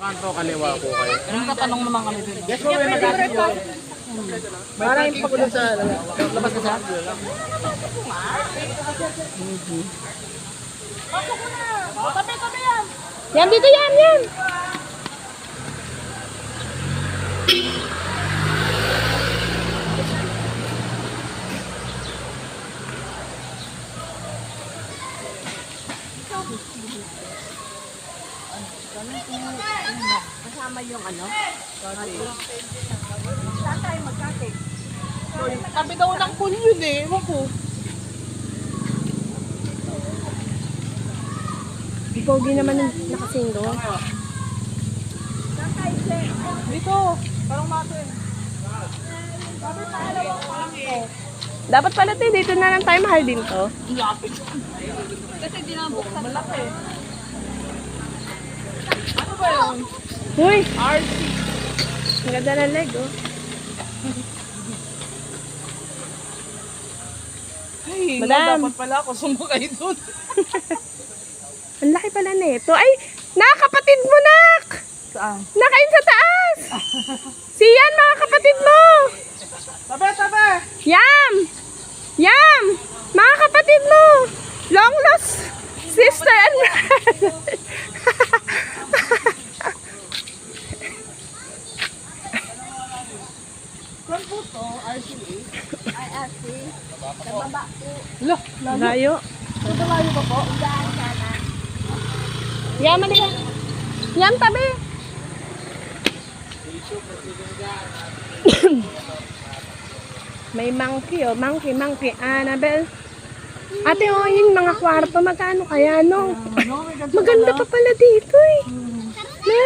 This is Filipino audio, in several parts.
Kanto kaliwa po kayo. Anong tatanong naman kami dito? Yes po, may mag-asin po. May parking po dun sa labas ka sa Tabi yan! Yan, dito yan, yan. Kasama yung ano? Saan tayo magkate? Tabi daw ng pool yun eh. Ewan ko. Pogi naman yung nakasingo. Saan tayo, Jen? Dito. Parang matin. Sabi pa, dalawang pangko. Dapat pala tayo, dito na lang tayo, mahal din to. Lapit. Kasi di na buksan. Malaki. Ano ba yun? Uy, RC. ang ganda ng leg, oh. Ay, Madam. dapat pala ako sumakay doon. Ang laki pala nito. Ay, nakakapatid mo, nak! Saan? Nakain sa taas! Siyan, mga kapatid mo! Tabi! Yam! Yam! Mga kapatid mo! Long lost sister and brother! Saan po to? RCA? Ay, RC. Sa baba po. Layo. Ito layo ba po? Daan sana. Yam, halika. Yam, tabi! May monkey, oh. Monkey. Annabelle. Ate, oh, yung mga kwarto, magkano kaya, no? Maganda pa pala dito, eh. No?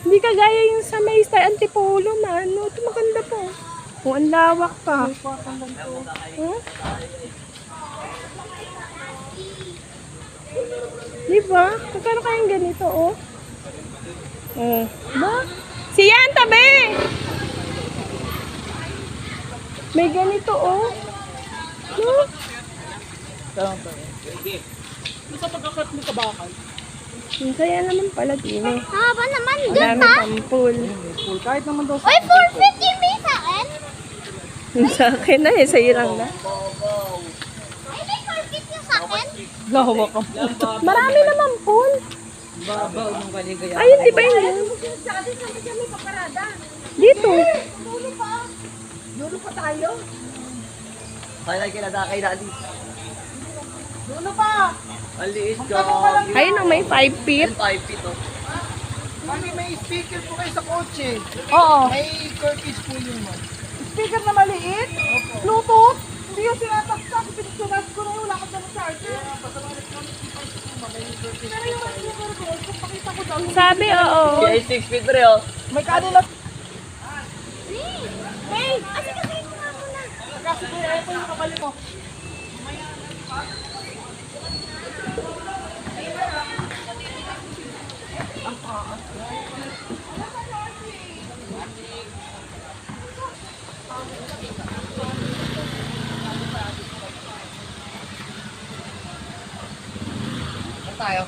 Hindi kagaya yung sa may Star Antipolo, man. No, ito maganda po. Oh, ang lawak pa. Huh? Diba? Magkano kayang ganito, oh? Oh. Ba? Siyan, tabi! May ganito, oh. No? Saan tayo? Ito sa pagkakat mo kabakal. Ang saya naman pala din, eh. Haba naman Ang dun dami ha? pang pool. Full. Kahit naman daw sa... Uy, 450 may sa akin? Yung sa akin na, eh. Sa'yo lang na. Ay, may 450 yung sa akin? Gawa ka po. Marami naman pool. Babaw ng kaligaya. Ayun, di ba yun? Dito. Dulo pa tayo? Kaya kinadakay natin. Dulo pa! Ang liit ka. Ayun, oh, may 5 feet. 5 feet oh. Mami, may speaker po kayo sa kotse. Oo. May curtis po yun, ma'am. Speaker na maliit? Bluetooth? Hindi yung sinataksak. Pinagsunas ko na yun. Wala ka dyan ng charger. Pero yung speaker ko, kung pakita ko daw, Sabi, oo. Kaya 6 feet pre oh. may kanila. Hey, kasi mo nga muna. Kasi kuya, ito yung kabalik mo. Saan tayo?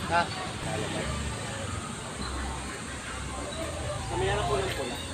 Ha? Kami na lang po ng pula.